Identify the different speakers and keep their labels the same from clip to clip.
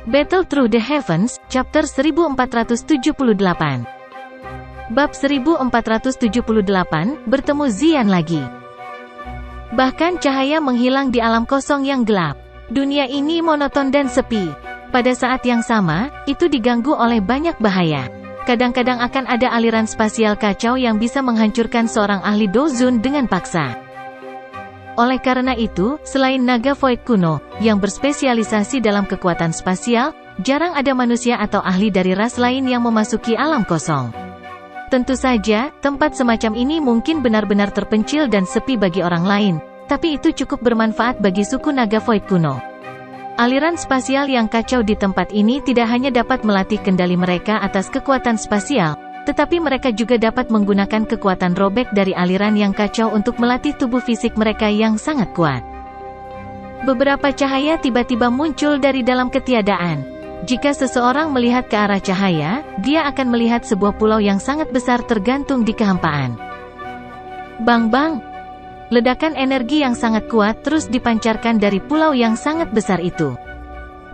Speaker 1: Battle Through the Heavens, Chapter 1478. Bab 1478, bertemu Xian lagi. Bahkan cahaya menghilang di alam kosong yang gelap. Dunia ini monoton dan sepi. Pada saat yang sama, itu diganggu oleh banyak bahaya. Kadang-kadang akan ada aliran spasial kacau yang bisa menghancurkan seorang ahli Dozun dengan paksa. Oleh karena itu, selain naga Void kuno, yang berspesialisasi dalam kekuatan spasial, jarang ada manusia atau ahli dari ras lain yang memasuki alam kosong. Tentu saja, tempat semacam ini mungkin benar-benar terpencil dan sepi bagi orang lain, tapi itu cukup bermanfaat bagi suku naga Void kuno. Aliran spasial yang kacau di tempat ini tidak hanya dapat melatih kendali mereka atas kekuatan spasial, tetapi mereka juga dapat menggunakan kekuatan robek dari aliran yang kacau untuk melatih tubuh fisik mereka yang sangat kuat. Beberapa cahaya tiba-tiba muncul dari dalam ketiadaan. Jika seseorang melihat ke arah cahaya, dia akan melihat sebuah pulau yang sangat besar tergantung di kehampaan. Bang-bang! Ledakan energi yang sangat kuat terus dipancarkan dari pulau yang sangat besar itu.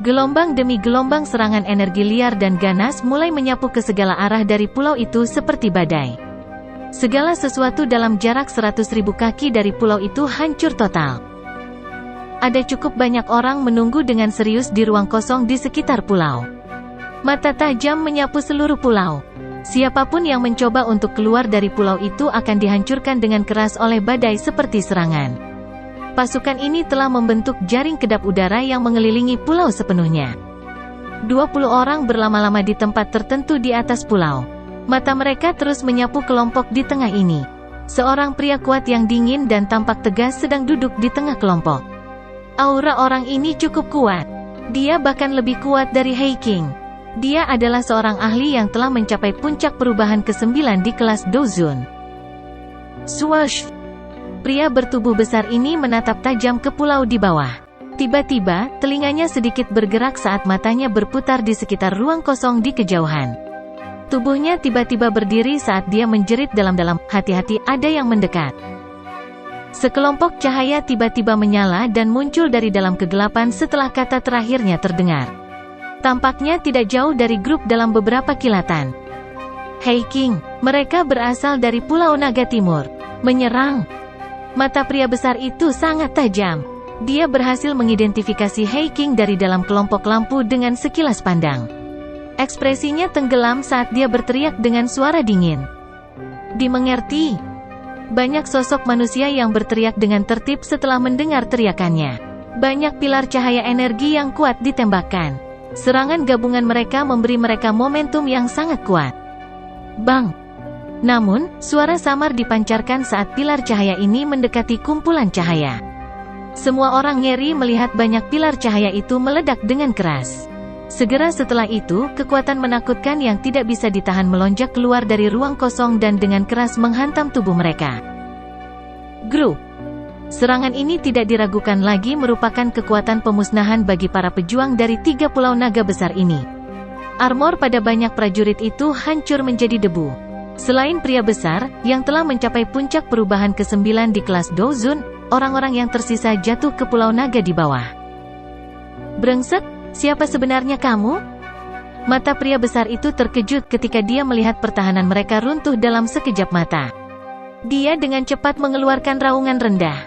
Speaker 1: Gelombang demi gelombang serangan energi liar dan ganas mulai menyapu ke segala arah dari pulau itu seperti badai. Segala sesuatu dalam jarak 100.000 kaki dari pulau itu hancur total. Ada cukup banyak orang menunggu dengan serius di ruang kosong di sekitar pulau. Mata tajam menyapu seluruh pulau. Siapapun yang mencoba untuk keluar dari pulau itu akan dihancurkan dengan keras oleh badai seperti serangan. Pasukan ini telah membentuk jaring kedap udara yang mengelilingi pulau sepenuhnya. 20 orang berlama-lama di tempat tertentu di atas pulau. Mata mereka terus menyapu kelompok di tengah ini. Seorang pria kuat yang dingin dan tampak tegas sedang duduk di tengah kelompok. Aura orang ini cukup kuat. Dia bahkan lebih kuat dari Hei King. Dia adalah seorang ahli yang telah mencapai puncak perubahan ke-9 di kelas Dozun. Swoosh! Pria bertubuh besar ini menatap tajam ke pulau di bawah. Tiba-tiba, telinganya sedikit bergerak saat matanya berputar di sekitar ruang kosong di kejauhan. Tubuhnya tiba-tiba berdiri saat dia menjerit dalam-dalam, "Hati-hati, ada yang mendekat." Sekelompok cahaya tiba-tiba menyala dan muncul dari dalam kegelapan setelah kata terakhirnya terdengar. Tampaknya tidak jauh dari grup dalam beberapa kilatan. Hei King, mereka berasal dari Pulau Naga Timur. Menyerang! Mata pria besar itu sangat tajam. Dia berhasil mengidentifikasi Hei King dari dalam kelompok lampu dengan sekilas pandang. Ekspresinya tenggelam saat dia berteriak dengan suara dingin. Dimengerti. Banyak sosok manusia yang berteriak dengan tertib setelah mendengar teriakannya. Banyak pilar cahaya energi yang kuat ditembakkan. Serangan gabungan mereka memberi mereka momentum yang sangat kuat. Bang! Namun, suara samar dipancarkan saat pilar cahaya ini mendekati kumpulan cahaya. Semua orang ngeri melihat banyak pilar cahaya itu meledak dengan keras. Segera setelah itu, kekuatan menakutkan yang tidak bisa ditahan melonjak keluar dari ruang kosong dan dengan keras menghantam tubuh mereka. Grup. Serangan ini tidak diragukan lagi merupakan kekuatan pemusnahan bagi para pejuang dari 3 pulau naga besar ini. Armor pada banyak prajurit itu hancur menjadi debu. Selain pria besar, yang telah mencapai puncak perubahan ke-9 di kelas Dozun, orang-orang yang tersisa jatuh ke pulau naga di bawah. Brengsek, siapa sebenarnya kamu? Mata pria besar itu terkejut ketika dia melihat pertahanan mereka runtuh dalam sekejap mata. Dia dengan cepat mengeluarkan raungan rendah.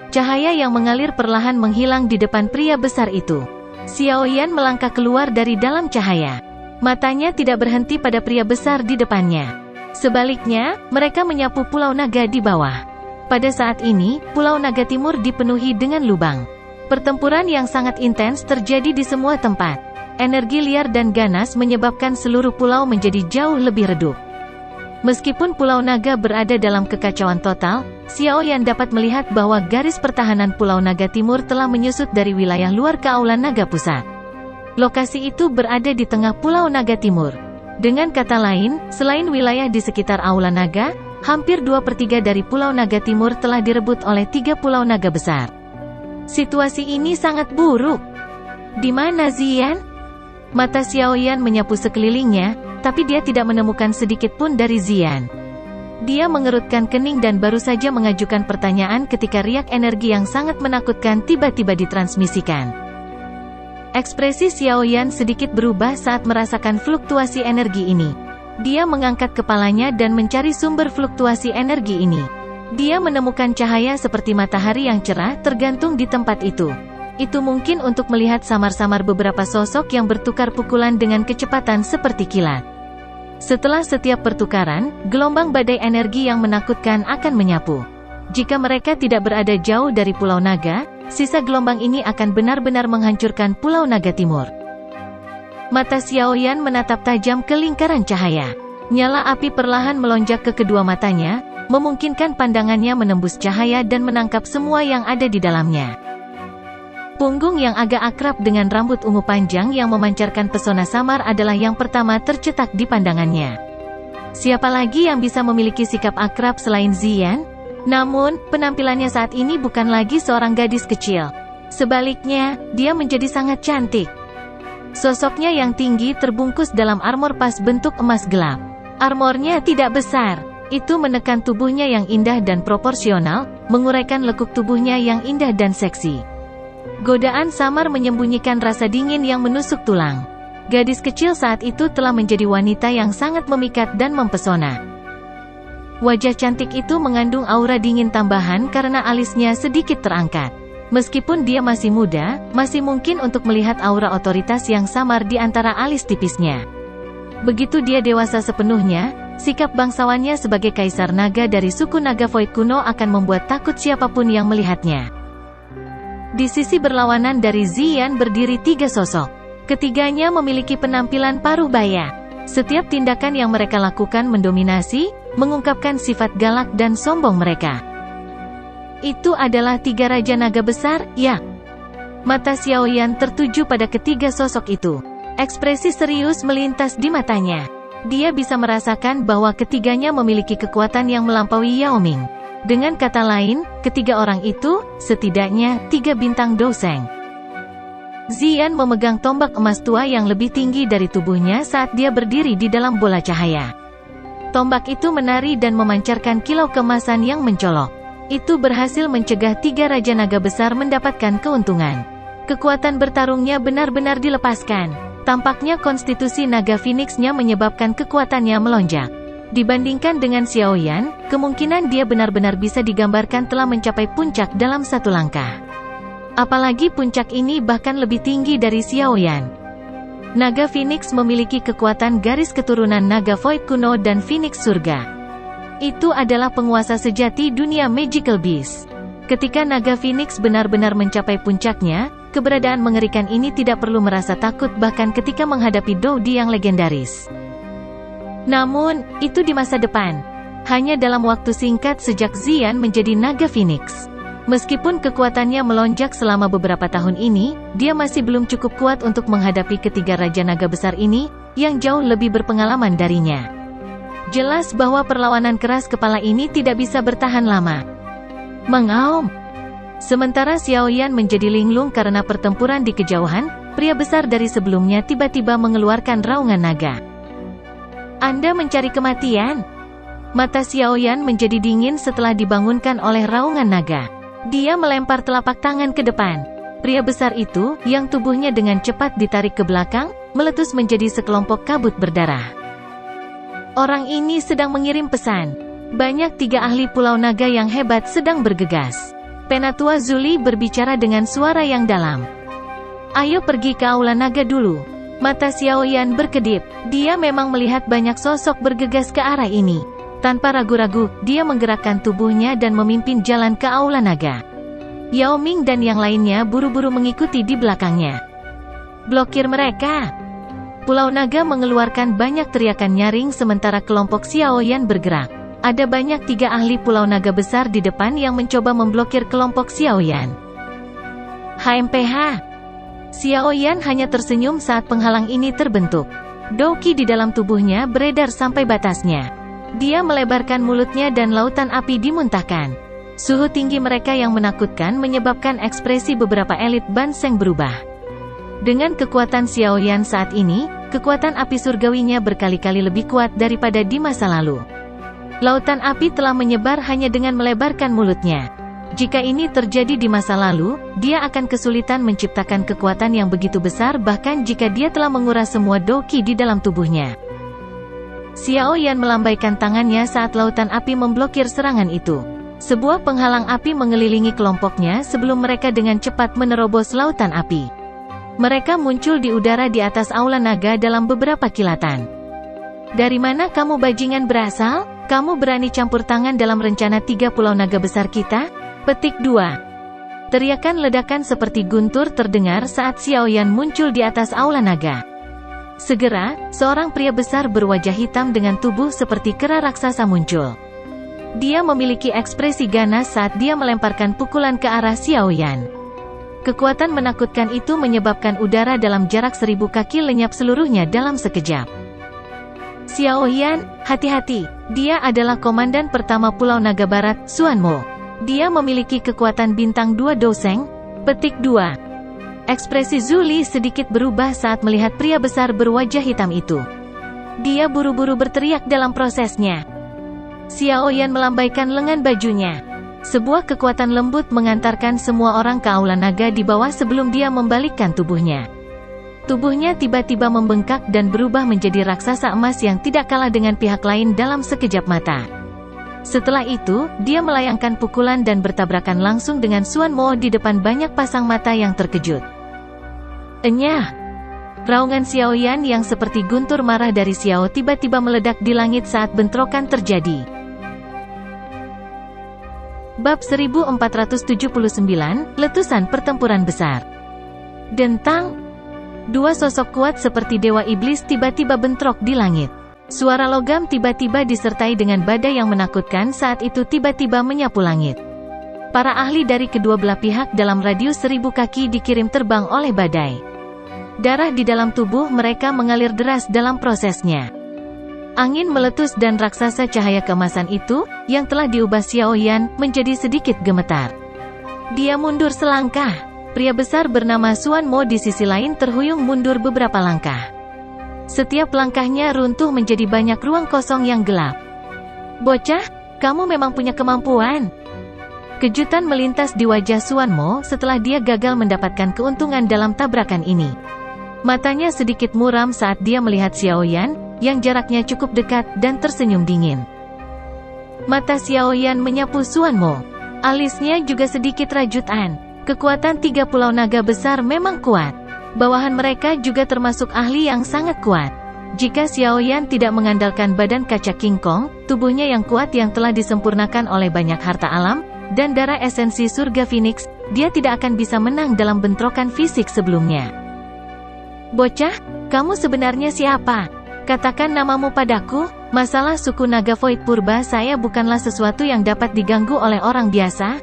Speaker 1: Cahaya yang mengalir perlahan menghilang di depan pria besar itu. Xiaoyan melangkah keluar dari dalam cahaya. Matanya tidak berhenti pada pria besar di depannya. Sebaliknya, mereka menyapu Pulau Naga di bawah. Pada saat ini, Pulau Naga Timur dipenuhi dengan lubang. Pertempuran yang sangat intens terjadi di semua tempat. Energi liar dan ganas menyebabkan seluruh pulau menjadi jauh lebih redup. Meskipun Pulau Naga berada dalam kekacauan total, Xiaoyan dapat melihat bahwa garis pertahanan Pulau Naga Timur telah menyusut dari wilayah luar ke Aula Naga Pusat. Lokasi itu berada di tengah Pulau Naga Timur. Dengan kata lain, selain wilayah di sekitar Aula Naga, hampir 2/3 dari Pulau Naga Timur telah direbut oleh 3 pulau naga besar. Situasi ini sangat buruk. Di mana Xian? Mata Xiaoyan menyapu sekelilingnya, tapi dia tidak menemukan sedikit pun dari Xian. Dia mengerutkan kening dan baru saja mengajukan pertanyaan ketika riak energi yang sangat menakutkan tiba-tiba ditransmisikan. Ekspresi Xiaoyan sedikit berubah saat merasakan fluktuasi energi ini. Dia mengangkat kepalanya dan mencari sumber fluktuasi energi ini. Dia menemukan cahaya seperti matahari yang cerah tergantung di tempat itu. Itu mungkin untuk melihat samar-samar beberapa sosok yang bertukar pukulan dengan kecepatan seperti kilat. Setelah setiap pertukaran, gelombang badai energi yang menakutkan akan menyapu. Jika mereka tidak berada jauh dari Pulau Naga, sisa gelombang ini akan benar-benar menghancurkan Pulau Naga Timur. Mata Xiaoyan menatap tajam ke lingkaran cahaya. Nyala api perlahan melonjak ke kedua matanya, memungkinkan pandangannya menembus cahaya dan menangkap semua yang ada di dalamnya. Punggung yang agak akrab dengan rambut ungu panjang yang memancarkan pesona samar adalah yang pertama tercetak di pandangannya. Siapa lagi yang bisa memiliki sikap akrab selain Ziyan? Namun, penampilannya saat ini bukan lagi seorang gadis kecil. Sebaliknya, dia menjadi sangat cantik. Sosoknya yang tinggi terbungkus dalam armor pas bentuk emas gelap. Armornya tidak besar. Itu menekan tubuhnya yang indah dan proporsional, menguraikan lekuk tubuhnya yang indah dan seksi. Godaan samar menyembunyikan rasa dingin yang menusuk tulang. Gadis kecil saat itu telah menjadi wanita yang sangat memikat dan mempesona. Wajah cantik itu mengandung aura dingin tambahan karena alisnya sedikit terangkat. Meskipun dia masih muda, masih mungkin untuk melihat aura otoritas yang samar di antara alis tipisnya. Begitu dia dewasa sepenuhnya, sikap bangsawannya sebagai kaisar naga dari suku naga Void kuno akan membuat takut siapapun yang melihatnya. Di sisi berlawanan dari Ziyan berdiri 3 sosok. Ketiganya memiliki penampilan paruh baya. Setiap tindakan yang mereka lakukan mendominasi, mengungkapkan sifat galak dan sombong mereka. Itu adalah 3 Raja Naga Besar, ya? Mata Xiaoyan tertuju pada ketiga sosok itu. Ekspresi serius melintas di matanya. Dia bisa merasakan bahwa ketiganya memiliki kekuatan yang melampaui Yao Ming. Dengan kata lain, ketiga orang itu, setidaknya 3 bintang Douseng. Ziyan memegang tombak emas tua yang lebih tinggi dari tubuhnya saat dia berdiri di dalam bola cahaya. Tombak itu menari dan memancarkan kilau keemasan yang mencolok. Itu berhasil mencegah 3 Raja Naga Besar mendapatkan keuntungan. Kekuatan bertarungnya benar-benar dilepaskan. Tampaknya konstitusi Naga Phoenix-nya menyebabkan kekuatannya melonjak. Dibandingkan dengan Xiaoyan, kemungkinan dia benar-benar bisa digambarkan telah mencapai puncak dalam satu langkah. Apalagi puncak ini bahkan lebih tinggi dari Xiaoyan. Naga Phoenix memiliki kekuatan garis keturunan Naga Void kuno dan Phoenix Surga. Itu adalah penguasa sejati dunia Magical Beast. Ketika Naga Phoenix benar-benar mencapai puncaknya, keberadaan mengerikan ini tidak perlu merasa takut bahkan ketika menghadapi Doudi yang legendaris. Namun, itu di masa depan. Hanya dalam waktu singkat sejak Ziyan menjadi Naga Phoenix. Meskipun kekuatannya melonjak selama beberapa tahun ini, dia masih belum cukup kuat untuk menghadapi ketiga Raja Naga Besar ini, yang jauh lebih berpengalaman darinya. Jelas bahwa perlawanan keras kepala ini tidak bisa bertahan lama. Mengaum. Sementara Xiaoyan menjadi linglung karena pertempuran di kejauhan, pria besar dari sebelumnya tiba-tiba mengeluarkan raungan naga. Anda mencari kematian? Mata Xiaoyan menjadi dingin setelah dibangunkan oleh raungan naga. Dia melempar telapak tangan ke depan. Pria besar itu, yang tubuhnya dengan cepat ditarik ke belakang, meletus menjadi sekelompok kabut berdarah. Orang ini sedang mengirim pesan. Banyak 3 ahli Pulau Naga yang hebat sedang bergegas. Penatua Zuli berbicara dengan suara yang dalam. Ayo pergi ke Aula Naga dulu. Mata Xiaoyan berkedip. Dia memang melihat banyak sosok bergegas ke arah ini. Tanpa ragu-ragu, dia menggerakkan tubuhnya dan memimpin jalan ke Aula Naga. Yao Ming dan yang lainnya buru-buru mengikuti di belakangnya. Blokir mereka! Pulau Naga mengeluarkan banyak teriakan nyaring sementara kelompok Xiaoyan bergerak. Ada banyak 3 ahli Pulau Naga besar di depan yang mencoba memblokir kelompok Xiaoyan. HMPH! Xiaoyan hanya tersenyum saat penghalang ini terbentuk. Douqi di dalam tubuhnya beredar sampai batasnya. Dia melebarkan mulutnya dan lautan api dimuntahkan. Suhu tinggi mereka yang menakutkan menyebabkan ekspresi beberapa elit Banseng berubah. Dengan kekuatan Xiaoyan saat ini, kekuatan api surgawinya berkali-kali lebih kuat daripada di masa lalu. Lautan api telah menyebar hanya dengan melebarkan mulutnya. Jika ini terjadi di masa lalu, dia akan kesulitan menciptakan kekuatan yang begitu besar bahkan jika dia telah menguras semua doqi di dalam tubuhnya. Xiao Yan melambaikan tangannya saat lautan api memblokir serangan itu. Sebuah penghalang api mengelilingi kelompoknya sebelum mereka dengan cepat menerobos lautan api. Mereka muncul di udara di atas aula naga dalam beberapa kilatan. Dari mana kamu bajingan berasal? Kamu berani campur tangan dalam rencana 3 pulau naga besar kita? Petik 2. Teriakan ledakan seperti guntur terdengar saat Xiao Yan muncul di atas aula naga. Segera, seorang pria besar berwajah hitam dengan tubuh seperti kera raksasa muncul. Dia memiliki ekspresi ganas saat dia melemparkan pukulan ke arah Xiao Yan. Kekuatan menakutkan itu menyebabkan udara dalam jarak 1000 kaki lenyap seluruhnya dalam sekejap. Xiao Yan, hati-hati, dia adalah komandan pertama Pulau Naga Barat, Xuan Mo. Dia memiliki kekuatan bintang 2 Doseng. Petik 2. Ekspresi Zhu Li sedikit berubah saat melihat pria besar berwajah hitam itu. Dia buru-buru berteriak dalam prosesnya. Xiao Yan melambaikan lengan bajunya. Sebuah kekuatan lembut mengantarkan semua orang ke aula naga di bawah sebelum dia membalikkan tubuhnya. Tubuhnya tiba-tiba membengkak dan berubah menjadi raksasa emas yang tidak kalah dengan pihak lain dalam sekejap mata. Setelah itu, dia melayangkan pukulan dan bertabrakan langsung dengan Xuan Mo di depan banyak pasang mata yang terkejut. Enyah! Raungan Xiao Yan yang seperti guntur marah dari Xiao tiba-tiba meledak di langit saat bentrokan terjadi. Bab 1479, Letusan Pertempuran Besar. Dentang! Dua sosok kuat seperti Dewa Iblis tiba-tiba bentrok di langit. Suara logam tiba-tiba disertai dengan badai yang menakutkan saat itu tiba-tiba menyapu langit. Para ahli dari kedua belah pihak dalam radius 1000 kaki dikirim terbang oleh badai. Darah di dalam tubuh mereka mengalir deras dalam prosesnya. Angin meletus dan raksasa cahaya keemasan itu, yang telah diubah Xiao Yan, menjadi sedikit gemetar. Dia mundur selangkah. Pria besar bernama Xuan Mo di sisi lain terhuyung mundur beberapa langkah. Setiap langkahnya runtuh menjadi banyak ruang kosong yang gelap. Bocah, kamu memang punya kemampuan. Kejutan melintas di wajah Xuan Mo setelah dia gagal mendapatkan keuntungan dalam tabrakan ini. Matanya sedikit muram saat dia melihat Xiao Yan, yang jaraknya cukup dekat dan tersenyum dingin. Mata Xiao Yan menyapu Xuan Mo. Alisnya juga sedikit rajutan. Kekuatan 3 pulau naga besar memang kuat. Bawahan mereka juga termasuk ahli yang sangat kuat. Jika Xiao Yan tidak mengandalkan badan kaca King Kong, tubuhnya yang kuat yang telah disempurnakan oleh banyak harta alam, dan darah esensi surga Phoenix, dia tidak akan bisa menang dalam bentrokan fisik sebelumnya. Bocah, kamu sebenarnya siapa? Katakan namamu padaku. Masalah suku naga Void Purba saya bukanlah sesuatu yang dapat diganggu oleh orang biasa.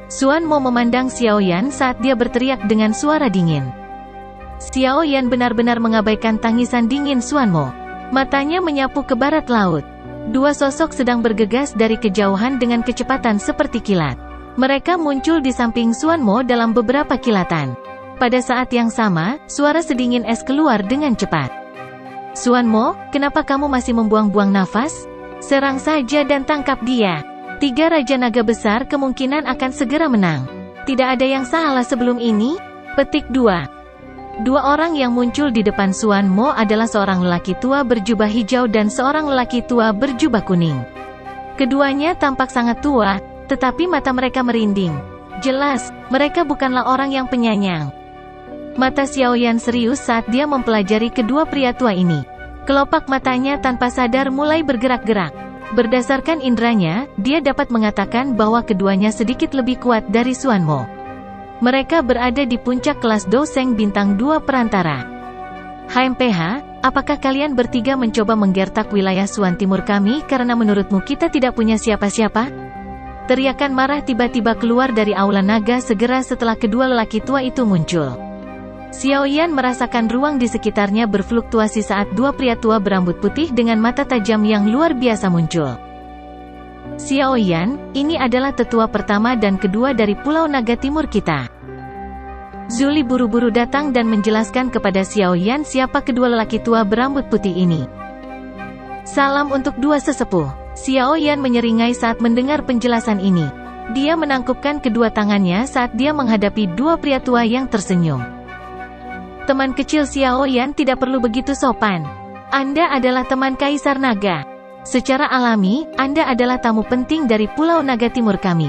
Speaker 1: Xuan Mo memandang Xiao Yan saat dia berteriak dengan suara dingin. Xiao Yan benar-benar mengabaikan tangisan dingin Xuan Mo. Matanya menyapu ke barat laut. Dua sosok sedang bergegas dari kejauhan dengan kecepatan seperti kilat. Mereka muncul di samping Xuan Mo dalam beberapa kilatan. Pada saat yang sama, suara sedingin es keluar dengan cepat. Xuan Mo, kenapa kamu masih membuang-buang nafas? Serang saja dan tangkap dia. 3 Raja Naga Besar kemungkinan akan segera menang. Tidak ada yang salah sebelum ini? Petik 2. Dua orang yang muncul di depan Xuan Mo adalah seorang lelaki tua berjubah hijau dan seorang lelaki tua berjubah kuning. Keduanya tampak sangat tua, tetapi mata mereka merinding. Jelas, mereka bukanlah orang yang penyayang. Mata Xiao Yan serius saat dia mempelajari kedua pria tua ini. Kelopak matanya tanpa sadar mulai bergerak-gerak. Berdasarkan indranya, dia dapat mengatakan bahwa keduanya sedikit lebih kuat dari Xuan Mo. Mereka berada di puncak kelas Doseng bintang 2 perantara. HMPH, apakah kalian bertiga mencoba menggertak wilayah Xuan Timur kami karena menurutmu kita tidak punya siapa-siapa? Teriakan marah tiba-tiba keluar dari aula naga segera setelah kedua lelaki tua itu muncul. Xiao Yan merasakan ruang di sekitarnya berfluktuasi saat dua pria tua berambut putih dengan mata tajam yang luar biasa muncul. Xiao Yan, ini adalah tetua pertama dan kedua dari Pulau Naga Timur kita. Zhu Li buru-buru datang dan menjelaskan kepada Xiao Yan siapa kedua lelaki tua berambut putih ini. Salam untuk dua sesepuh. Xiao Yan menyeringai saat mendengar penjelasan ini. Dia menangkupkan kedua tangannya saat dia menghadapi dua pria tua yang tersenyum. Teman kecil Xiao Yan tidak perlu begitu sopan. Anda adalah teman Kaisar Naga. Secara alami, Anda adalah tamu penting dari Pulau Naga Timur kami.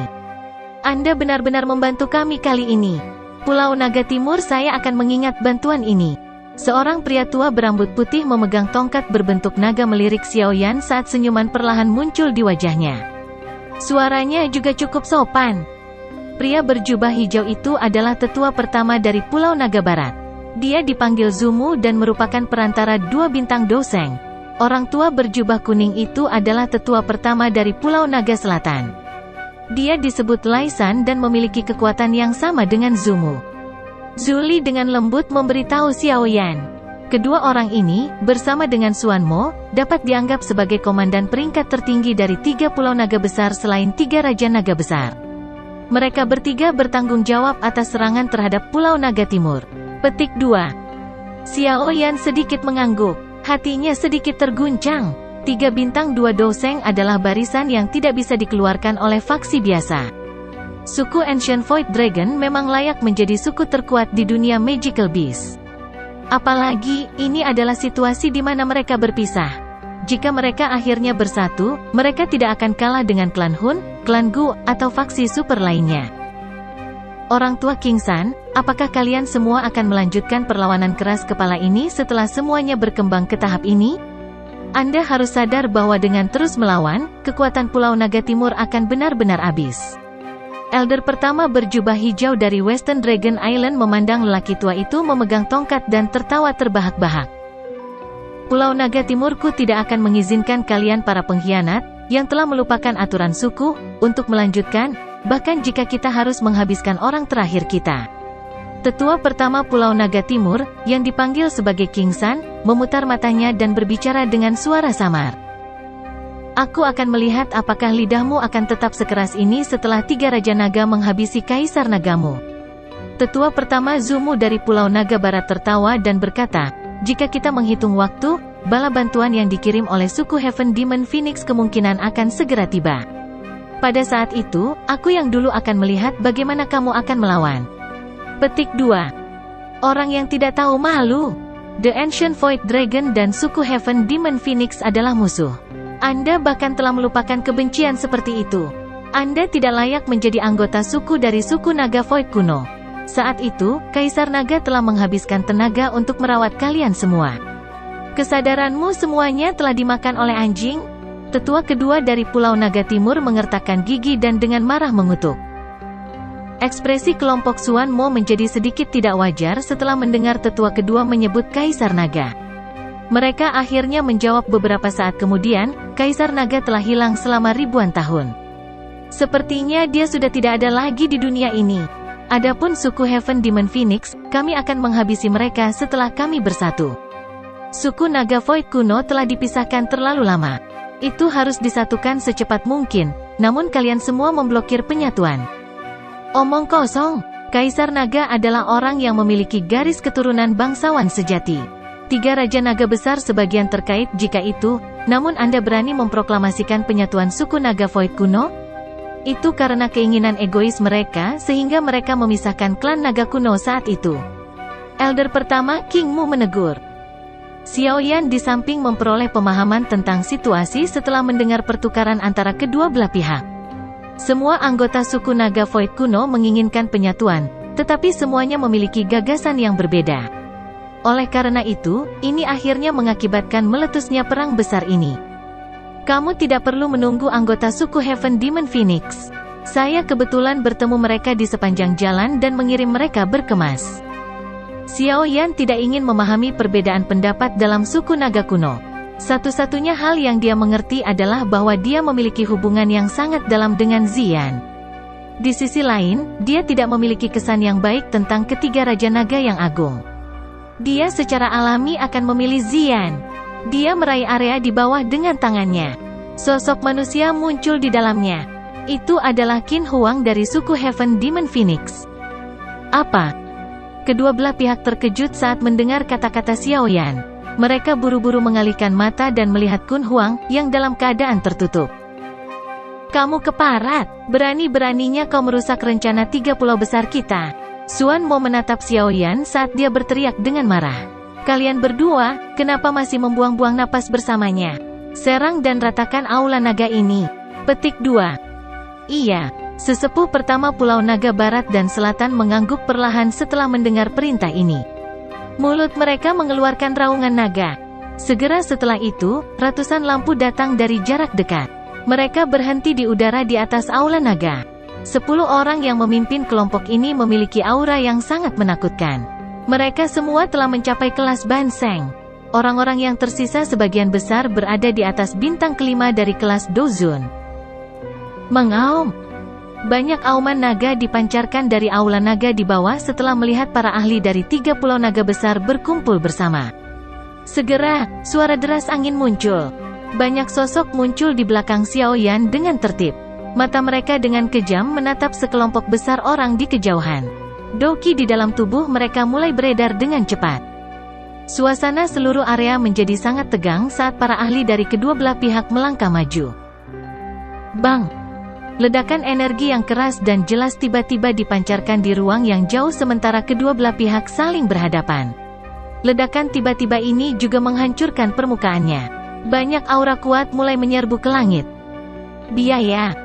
Speaker 1: Anda benar-benar membantu kami kali ini. Pulau Naga Timur saya akan mengingat bantuan ini. Seorang pria tua berambut putih memegang tongkat berbentuk naga melirik Xiao Yan saat senyuman perlahan muncul di wajahnya. Suaranya juga cukup sopan. Pria berjubah hijau itu adalah tetua pertama dari Pulau Naga Barat. Dia dipanggil Zumu dan merupakan perantara dua bintang Doseng. Orang tua berjubah kuning itu adalah tetua pertama dari Pulau Naga Selatan. Dia disebut Laisan dan memiliki kekuatan yang sama dengan Zumu. Zuli dengan lembut memberitahu Xiao Yan. Kedua orang ini, bersama dengan Suan Mo, dapat dianggap sebagai komandan peringkat tertinggi dari 3 pulau naga besar selain 3 raja naga besar. Mereka bertiga bertanggung jawab atas serangan terhadap Pulau Naga Timur. Petik 2. Xiao Yan sedikit mengangguk. Hatinya sedikit terguncang. 3 bintang 2 Doseng adalah barisan yang tidak bisa dikeluarkan oleh faksi biasa. Suku Ancient Void Dragon memang layak menjadi suku terkuat di dunia Magical Beast. Apalagi, ini adalah situasi di mana mereka berpisah. Jika mereka akhirnya bersatu, mereka tidak akan kalah dengan klan Hun, klan Gu, atau faksi super lainnya. Orang tua King San, apakah kalian semua akan melanjutkan perlawanan keras kepala ini setelah semuanya berkembang ke tahap ini? Anda harus sadar bahwa dengan terus melawan, kekuatan Pulau Naga Timur akan benar-benar habis. Elder pertama berjubah hijau dari Western Dragon Island memandang lelaki tua itu memegang tongkat dan tertawa terbahak-bahak. Pulau Naga Timurku tidak akan mengizinkan kalian para pengkhianat, yang telah melupakan aturan suku, untuk melanjutkan, bahkan jika kita harus menghabiskan orang terakhir kita. Tetua pertama Pulau Naga Timur, yang dipanggil sebagai King San, memutar matanya dan berbicara dengan suara samar. Aku akan melihat apakah lidahmu akan tetap sekeras ini setelah 3 Raja Naga menghabisi Kaisar Nagamu. Tetua pertama Zumu dari Pulau Naga Barat tertawa dan berkata, jika kita menghitung waktu, bala bantuan yang dikirim oleh suku Heaven Demon Phoenix kemungkinan akan segera tiba. Pada saat itu, aku yang dulu akan melihat bagaimana kamu akan melawan. Petik 2. Orang yang tidak tahu malu. The Ancient Void Dragon dan suku Heaven Demon Phoenix adalah musuh. Anda bahkan telah melupakan kebencian seperti itu. Anda tidak layak menjadi anggota suku dari suku Naga Void kuno. Saat itu, Kaisar Naga telah menghabiskan tenaga untuk merawat kalian semua. Kesadaranmu semuanya telah dimakan oleh anjing? Tetua kedua dari Pulau Naga Timur mengertakkan gigi dan dengan marah mengutuk. Ekspresi kelompok Suan Mo menjadi sedikit tidak wajar setelah mendengar tetua kedua menyebut Kaisar Naga. Mereka akhirnya menjawab beberapa saat kemudian, Kaisar Naga telah hilang selama ribuan tahun. Sepertinya dia sudah tidak ada lagi di dunia ini. Adapun suku Heaven Demon Phoenix, kami akan menghabisi mereka setelah kami bersatu. Suku Naga Void kuno telah dipisahkan terlalu lama. Itu harus disatukan secepat mungkin, namun kalian semua memblokir penyatuan. Omong kosong, Kaisar Naga adalah orang yang memiliki garis keturunan bangsawan sejati. 3 Raja Naga besar sebagian terkait jika itu, namun Anda berani memproklamasikan penyatuan suku Naga Void kuno? Itu karena keinginan egois mereka sehingga mereka memisahkan klan naga kuno saat itu. Elder pertama King Mu menegur. Xiao Yan di samping memperoleh pemahaman tentang situasi setelah mendengar pertukaran antara kedua belah pihak. Semua anggota suku Naga Void kuno menginginkan penyatuan, tetapi semuanya memiliki gagasan yang berbeda. Oleh karena itu, ini akhirnya mengakibatkan meletusnya perang besar ini. Kamu tidak perlu menunggu anggota suku Heaven Demon Phoenix. Saya kebetulan bertemu mereka di sepanjang jalan dan mengirim mereka berkemas. Xiao Yan tidak ingin memahami perbedaan pendapat dalam suku naga kuno. Satu-satunya hal yang dia mengerti adalah bahwa dia memiliki hubungan yang sangat dalam dengan Xian. Di sisi lain, dia tidak memiliki kesan yang baik tentang ketiga Raja Naga yang agung. Dia secara alami akan memilih Xian. Dia meraih area di bawah dengan tangannya. Sosok manusia muncul di dalamnya. Itu adalah Qin Huang dari suku Heaven Demon Phoenix. Apa? Kedua belah pihak terkejut saat mendengar kata-kata Xiao Yan. Mereka buru-buru mengalihkan mata dan melihat Qin Huang, yang dalam keadaan tertutup. Kamu keparat, berani-beraninya kau merusak rencana 3 pulau besar kita. Xuan Mo menatap Xiaoyan saat dia berteriak dengan marah. Kalian berdua, kenapa masih membuang-buang napas bersamanya? Serang dan ratakan aula naga ini. Petik 2. Iya, sesepuh pertama Pulau Naga Barat dan Selatan mengangguk perlahan setelah mendengar perintah ini. Mulut mereka mengeluarkan raungan naga. Segera setelah itu, ratusan lampu datang dari jarak dekat. Mereka berhenti di udara di atas aula naga. 10 orang yang memimpin kelompok ini memiliki aura yang sangat menakutkan. Mereka semua telah mencapai kelas Banseng. Orang-orang yang tersisa sebagian besar berada di atas bintang kelima dari kelas Dozun. Mengaum. Banyak auman naga dipancarkan dari aula naga di bawah setelah melihat para ahli dari 3 pulau naga besar berkumpul bersama. Segera, suara deras angin muncul. Banyak sosok muncul di belakang Xiaoyan dengan tertib. Mata mereka dengan kejam menatap sekelompok besar orang di kejauhan. Doki di dalam tubuh mereka mulai beredar dengan cepat. Suasana seluruh area menjadi sangat tegang saat para ahli dari kedua belah pihak melangkah maju. Bang! Ledakan energi yang keras dan jelas tiba-tiba dipancarkan di ruang yang jauh sementara kedua belah pihak saling berhadapan. Ledakan tiba-tiba ini juga menghancurkan permukaannya. Banyak aura kuat mulai menyerbu ke langit. Biaya.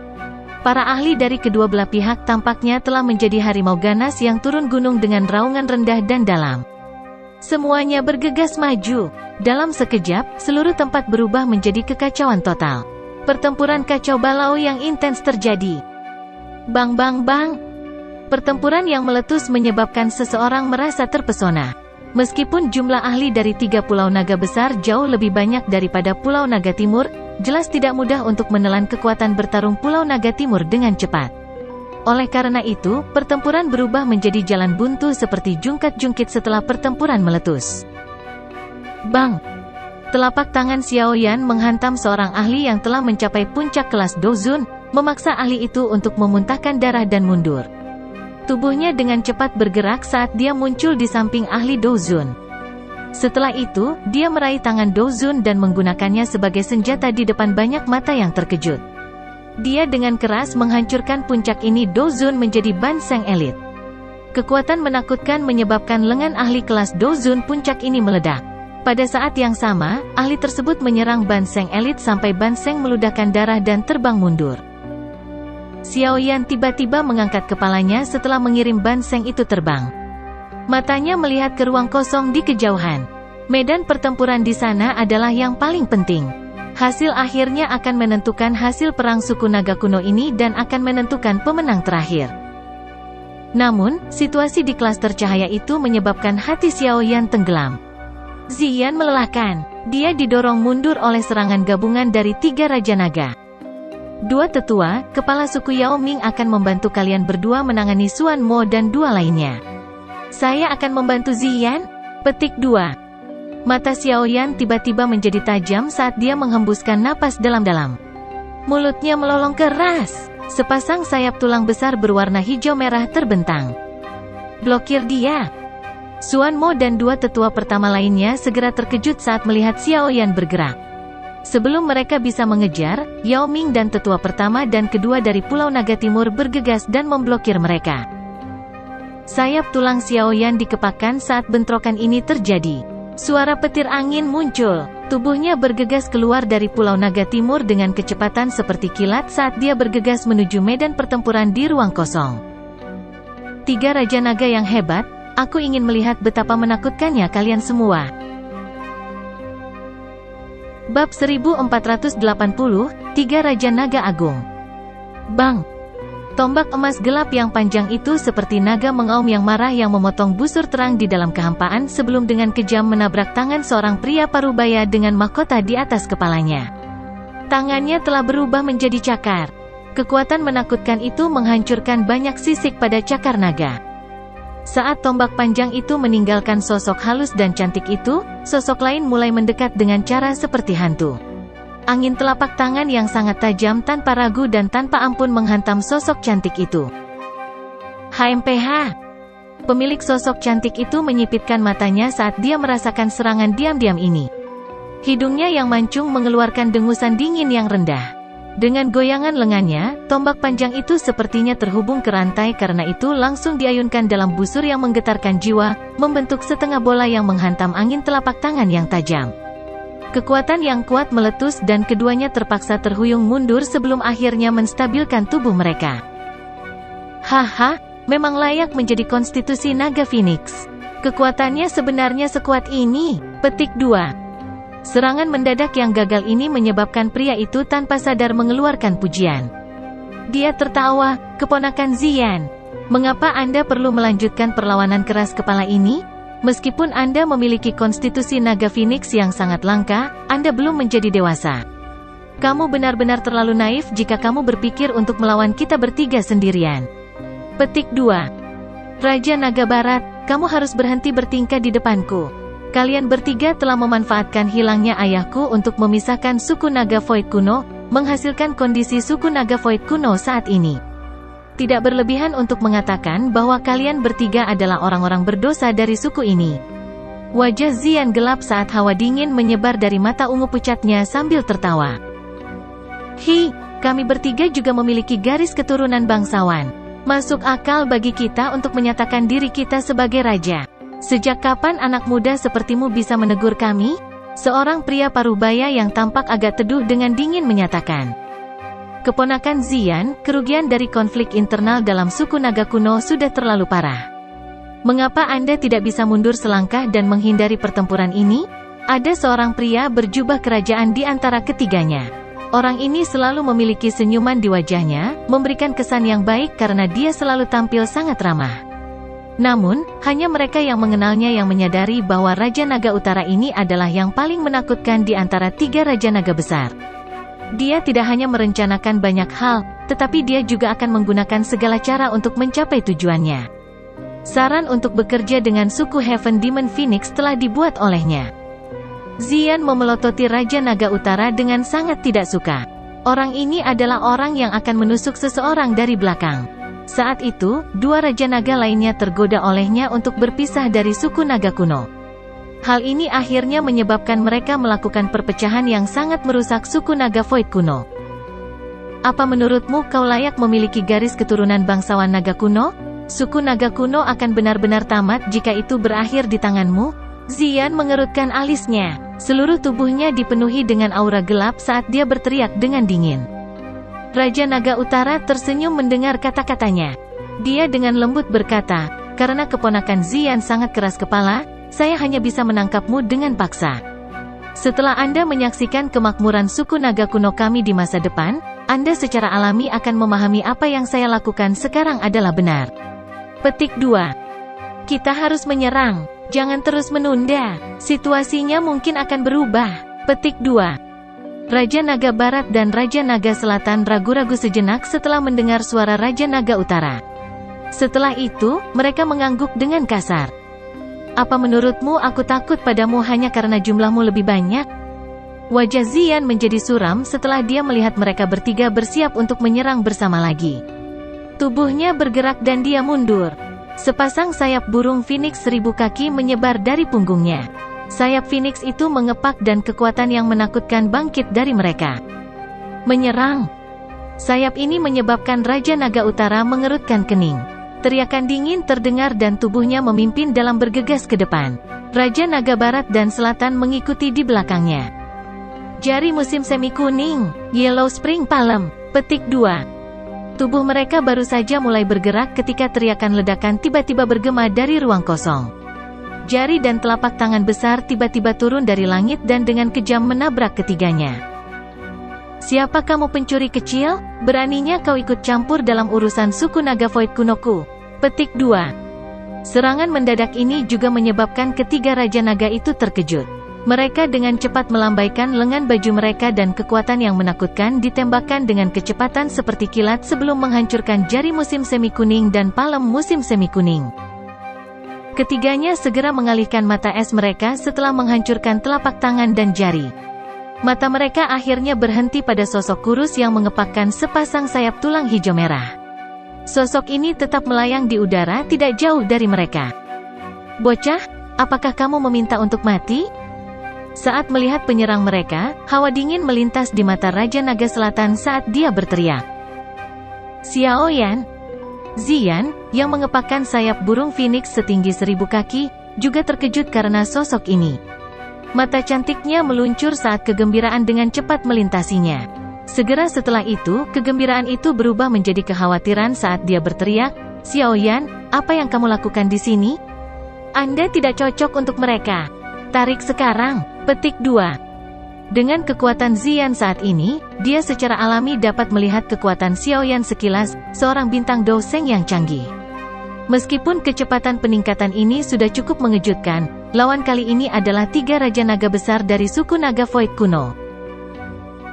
Speaker 1: Para ahli dari kedua belah pihak tampaknya telah menjadi harimau ganas yang turun gunung dengan raungan rendah dan dalam. Semuanya bergegas maju. Dalam sekejap, seluruh tempat berubah menjadi kekacauan total. Pertempuran kacau balau yang intens terjadi. Bang bang bang. Pertempuran yang meletus menyebabkan seseorang merasa terpesona. Meskipun jumlah ahli dari 3 pulau naga besar jauh lebih banyak daripada Pulau Naga Timur, jelas tidak mudah untuk menelan kekuatan bertarung Pulau Naga Timur dengan cepat. Oleh karena itu, pertempuran berubah menjadi jalan buntu seperti jungkat-jungkit setelah pertempuran meletus. Bang! Telapak tangan Xiaoyan menghantam seorang ahli yang telah mencapai puncak kelas Dozun, memaksa ahli itu untuk memuntahkan darah dan mundur. Tubuhnya dengan cepat bergerak saat dia muncul di samping ahli Dozun. Setelah itu, dia meraih tangan Dozun dan menggunakannya sebagai senjata di depan banyak mata yang terkejut. Dia dengan keras menghancurkan puncak ini. Dozun menjadi Banseng elit. Kekuatan menakutkan menyebabkan lengan ahli kelas Dozun puncak ini meledak. Pada saat yang sama, ahli tersebut menyerang Banseng elit sampai Banseng meludahkan darah dan terbang mundur. Xiaoyan tiba-tiba mengangkat kepalanya setelah mengirim Banseng itu terbang. Matanya melihat ke ruang kosong di kejauhan. Medan pertempuran di sana adalah yang paling penting. Hasil akhirnya akan menentukan hasil perang suku naga kuno ini dan akan menentukan pemenang terakhir. Namun, situasi di klaster cahaya itu menyebabkan hati Xiaoyan tenggelam. Ziyan melelahkan. Dia didorong mundur oleh serangan gabungan dari 3 Raja Naga. 2 tetua, kepala suku Yao Ming akan membantu kalian berdua menangani Xuan Mo dan 2 lainnya. Saya akan membantu Ziyan? Petik 2. Mata Xiaoyan tiba-tiba menjadi tajam saat dia menghembuskan napas dalam-dalam. Mulutnya melolong keras. Sepasang sayap tulang besar berwarna hijau merah terbentang. Blokir dia. Xuan Mo dan 2 tetua pertama lainnya segera terkejut saat melihat Xiaoyan bergerak. Sebelum mereka bisa mengejar, Yao Ming dan tetua pertama dan kedua dari Pulau Naga Timur bergegas dan memblokir mereka. Sayap tulang Xiaoyan dikepakkan saat bentrokan ini terjadi. Suara petir angin muncul. Tubuhnya bergegas keluar dari Pulau Naga Timur dengan kecepatan seperti kilat saat dia bergegas menuju medan pertempuran di ruang kosong. 3 Raja Naga yang hebat. Aku ingin melihat betapa menakutkannya kalian semua. Bab 1480, 3 Raja Naga Agung. Bang! Tombak emas gelap yang panjang itu seperti naga mengaum yang marah yang memotong busur terang di dalam kehampaan sebelum dengan kejam menabrak tangan seorang pria parubaya dengan mahkota di atas kepalanya. Tangannya telah berubah menjadi cakar. Kekuatan menakutkan itu menghancurkan banyak sisik pada cakar naga. Saat tombak panjang itu meninggalkan sosok halus dan cantik itu, sosok lain mulai mendekat dengan cara seperti hantu. Angin telapak tangan yang sangat tajam tanpa ragu dan tanpa ampun menghantam sosok cantik itu. HMPH. Pemilik sosok cantik itu menyipitkan matanya saat dia merasakan serangan diam-diam ini. Hidungnya yang mancung mengeluarkan dengusan dingin yang rendah. Dengan goyangan lengannya, tombak panjang itu sepertinya terhubung ke rantai karena itu langsung diayunkan dalam busur yang menggetarkan jiwa, membentuk setengah bola yang menghantam angin telapak tangan yang tajam. Kekuatan yang kuat meletus dan keduanya terpaksa terhuyung mundur sebelum akhirnya menstabilkan tubuh mereka. Haha, memang layak menjadi konstitusi naga Phoenix. Kekuatannya sebenarnya sekuat ini. Petik 2. Serangan mendadak yang gagal ini menyebabkan pria itu tanpa sadar mengeluarkan pujian. Dia tertawa, "Keponakan Ziyan, mengapa Anda perlu melanjutkan perlawanan keras kepala ini? Meskipun Anda memiliki konstitusi naga Phoenix yang sangat langka, Anda belum menjadi dewasa. Kamu benar-benar terlalu naif jika kamu berpikir untuk melawan kita bertiga sendirian." Petik 2. Raja Naga Barat, kamu harus berhenti bertingkah di depanku. Kalian bertiga telah memanfaatkan hilangnya ayahku untuk memisahkan suku naga Void kuno, menghasilkan kondisi suku naga Void kuno saat ini. Tidak berlebihan untuk mengatakan bahwa kalian bertiga adalah orang-orang berdosa dari suku ini. Wajah Ziyan gelap saat hawa dingin menyebar dari mata ungu pucatnya sambil tertawa. Kami bertiga juga memiliki garis keturunan bangsawan. Masuk akal bagi kita untuk menyatakan diri kita sebagai raja. Sejak kapan anak muda sepertimu bisa menegur kami? Seorang pria parubaya yang tampak agak teduh dengan dingin menyatakan. Keponakan Ziyan, kerugian dari konflik internal dalam suku naga kuno sudah terlalu parah. Mengapa Anda tidak bisa mundur selangkah dan menghindari pertempuran ini? Ada seorang pria berjubah kerajaan di antara ketiganya. Orang ini selalu memiliki senyuman di wajahnya, memberikan kesan yang baik karena dia selalu tampil sangat ramah. Namun, hanya mereka yang mengenalnya yang menyadari bahwa Raja Naga Utara ini adalah yang paling menakutkan di antara tiga Raja Naga besar. Dia tidak hanya merencanakan banyak hal, tetapi dia juga akan menggunakan segala cara untuk mencapai tujuannya. Saran untuk bekerja dengan suku Heaven Demon Phoenix telah dibuat olehnya. Ziyan memelototi Raja Naga Utara dengan sangat tidak suka. Orang ini adalah orang yang akan menusuk seseorang dari belakang. Saat itu, dua Raja Naga lainnya tergoda olehnya untuk berpisah dari suku naga kuno. Hal ini akhirnya menyebabkan mereka melakukan perpecahan yang sangat merusak suku naga Void kuno. Apa menurutmu kau layak memiliki garis keturunan bangsawan naga kuno? Suku naga kuno akan benar-benar tamat jika itu berakhir di tanganmu? Ziyan mengerutkan alisnya. Seluruh tubuhnya dipenuhi dengan aura gelap saat dia berteriak dengan dingin. Raja Naga Utara tersenyum mendengar kata-katanya. Dia dengan lembut berkata, "Karena keponakan Ziyan sangat keras kepala, saya hanya bisa menangkapmu dengan paksa. Setelah Anda menyaksikan kemakmuran suku naga kuno kami di masa depan, Anda secara alami akan memahami apa yang saya lakukan sekarang adalah benar." Petik 2. Kita harus menyerang. Jangan terus menunda. Situasinya mungkin akan berubah. Petik 2. Raja Naga Barat dan Raja Naga Selatan ragu-ragu sejenak setelah mendengar suara Raja Naga Utara. Setelah itu, mereka mengangguk dengan kasar. Apa menurutmu aku takut padamu hanya karena jumlahmu lebih banyak? Wajah Ziyan menjadi suram setelah dia melihat mereka bertiga bersiap untuk menyerang bersama lagi. Tubuhnya bergerak dan dia mundur. Sepasang sayap burung Phoenix 1000 kaki menyebar dari punggungnya. Sayap Phoenix itu mengepak dan kekuatan yang menakutkan bangkit dari mereka. Menyerang. Sayap ini menyebabkan Raja Naga Utara mengerutkan kening. Teriakan dingin terdengar dan tubuhnya memimpin dalam bergegas ke depan. Raja Naga Barat dan Selatan mengikuti di belakangnya. Jari musim semi kuning, Yellow Spring Palm. Petik 2. Tubuh mereka baru saja mulai bergerak ketika teriakan ledakan tiba-tiba bergema dari ruang kosong. Jari dan telapak tangan besar tiba-tiba turun dari langit dan dengan kejam menabrak ketiganya. Siapa kamu pencuri kecil? Beraninya kau ikut campur dalam urusan suku naga Void kunoku. Petik 2. Serangan mendadak ini juga menyebabkan ketiga Raja Naga itu terkejut. Mereka dengan cepat melambaikan lengan baju mereka dan kekuatan yang menakutkan ditembakkan dengan kecepatan seperti kilat sebelum menghancurkan jari musim semi kuning dan palem musim semi kuning. Ketiganya segera mengalihkan mata es mereka setelah menghancurkan telapak tangan dan jari. Mata mereka akhirnya berhenti pada sosok kurus yang mengepakkan sepasang sayap tulang hijau merah. Sosok ini tetap melayang di udara tidak jauh dari mereka. "Bocah, apakah kamu meminta untuk mati?" Saat melihat penyerang mereka, hawa dingin melintas di mata Raja Naga Selatan saat dia berteriak. Xiaoyan. Ziyan, yang mengepakkan sayap burung phoenix setinggi 1000 kaki, juga terkejut karena sosok ini. Mata cantiknya meluncur saat kegembiraan dengan cepat melintasinya. Segera setelah itu, kegembiraan itu berubah menjadi kekhawatiran saat dia berteriak, Xiaoyan, apa yang kamu lakukan di sini? Anda tidak cocok untuk mereka. Tarik sekarang. Petik 2. Dengan kekuatan Ziyan saat ini, dia secara alami dapat melihat kekuatan Xiaoyan sekilas, seorang bintang doseng yang canggih. Meskipun kecepatan peningkatan ini sudah cukup mengejutkan, lawan kali ini adalah 3 Raja Naga besar dari suku Naga Void kuno.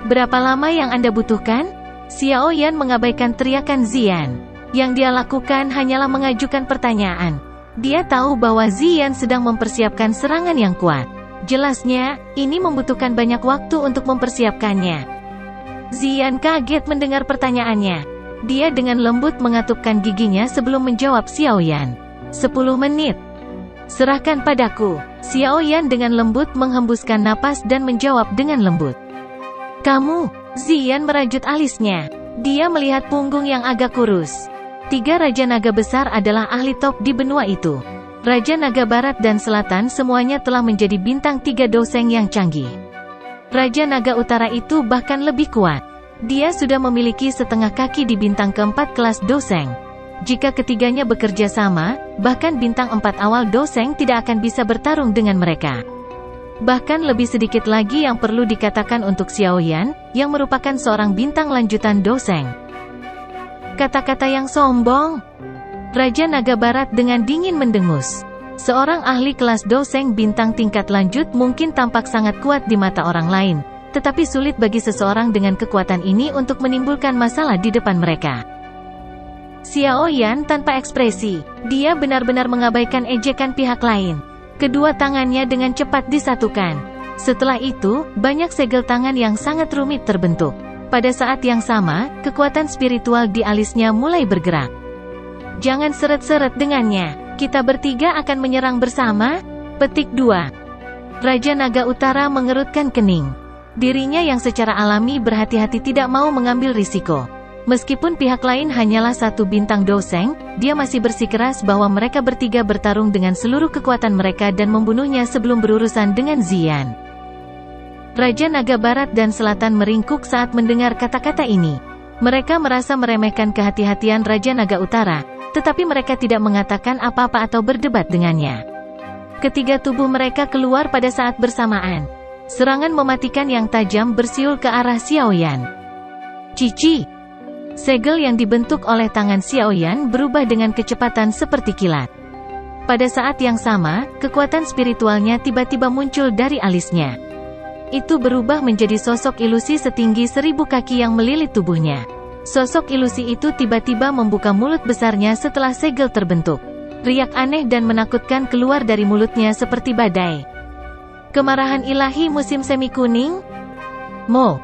Speaker 1: Berapa lama yang Anda butuhkan? Xiaoyan mengabaikan teriakan Ziyan. Yang dia lakukan hanyalah mengajukan pertanyaan. Dia tahu bahwa Ziyan sedang mempersiapkan serangan yang kuat. Jelasnya, ini membutuhkan banyak waktu untuk mempersiapkannya. Ziyan kaget mendengar pertanyaannya. Dia dengan lembut mengatupkan giginya sebelum menjawab Xiaoyan. 10 menit. Serahkan padaku. Xiaoyan dengan lembut menghembuskan napas dan menjawab dengan lembut. Kamu? Ziyan merajut alisnya. Dia melihat punggung yang agak kurus. 3 Raja Naga besar adalah ahli top di benua itu. Raja Naga Barat dan Selatan semuanya telah menjadi bintang 3 doseng yang canggih. Raja Naga Utara itu bahkan lebih kuat. Dia sudah memiliki setengah kaki di bintang keempat kelas doseng. Jika ketiganya bekerja sama, bahkan bintang 4 awal doseng tidak akan bisa bertarung dengan mereka. Bahkan lebih sedikit lagi yang perlu dikatakan untuk Xiaoyan, yang merupakan seorang bintang lanjutan doseng. Kata-kata yang sombong. Raja Naga Barat dengan dingin mendengus. Seorang ahli kelas doseng bintang tingkat lanjut mungkin tampak sangat kuat di mata orang lain, tetapi sulit bagi seseorang dengan kekuatan ini untuk menimbulkan masalah di depan mereka. Xiaoyan tanpa ekspresi. Dia benar-benar mengabaikan ejekan pihak lain. Kedua tangannya dengan cepat disatukan. Setelah itu, banyak segel tangan yang sangat rumit terbentuk. Pada saat yang sama, kekuatan spiritual di alisnya mulai bergerak. Jangan seret-seret dengannya. Kita bertiga akan menyerang bersama. Petik 2. Raja Naga Utara mengerutkan kening. Dirinya yang secara alami berhati-hati tidak mau mengambil risiko. Meskipun pihak lain hanyalah 1 bintang doseng, dia masih bersikeras bahwa mereka bertiga bertarung dengan seluruh kekuatan mereka dan membunuhnya sebelum berurusan dengan Ziyan. Raja Naga Barat dan Selatan meringkuk saat mendengar kata-kata ini. Mereka merasa meremehkan kehati-hatian Raja Naga Utara, tetapi mereka tidak mengatakan apa-apa atau berdebat dengannya. Ketiga tubuh mereka keluar pada saat bersamaan. Serangan mematikan yang tajam bersiul ke arah Xiaoyan. Cici. Segel yang dibentuk oleh tangan Xiaoyan berubah dengan kecepatan seperti kilat. Pada saat yang sama, kekuatan spiritualnya tiba-tiba muncul dari alisnya. Itu berubah menjadi sosok ilusi setinggi 1000 kaki yang melilit tubuhnya. Sosok ilusi itu tiba-tiba membuka mulut besarnya setelah segel terbentuk. Riak aneh dan menakutkan keluar dari mulutnya seperti badai. Kemarahan ilahi musim semi kuning? Mo.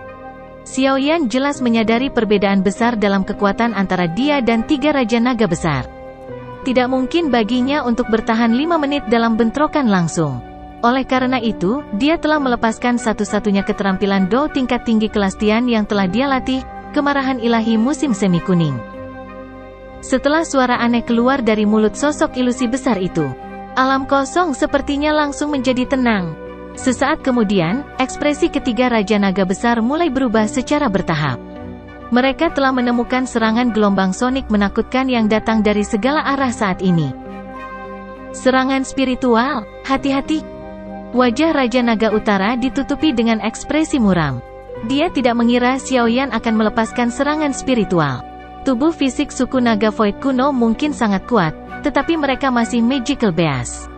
Speaker 1: Xiaoyan jelas menyadari perbedaan besar dalam kekuatan antara dia dan 3 Raja Naga besar. Tidak mungkin baginya untuk bertahan 5 menit dalam bentrokan langsung. Oleh karena itu, dia telah melepaskan satu-satunya keterampilan Do tingkat tinggi kelas Tian yang telah dia latih, kemarahan ilahi musim semi kuning. Setelah suara aneh keluar dari mulut sosok ilusi besar itu, alam kosong sepertinya langsung menjadi tenang. Sesaat kemudian, ekspresi ketiga Raja Naga besar mulai berubah secara bertahap. Mereka telah menemukan serangan gelombang sonik menakutkan yang datang dari segala arah saat ini. Serangan spiritual, hati-hati. Wajah Raja Naga Utara ditutupi dengan ekspresi muram. Dia tidak mengira Xiaoyan akan melepaskan serangan spiritual. Tubuh fisik suku Naga Void kuno mungkin sangat kuat, tetapi mereka masih magical beast.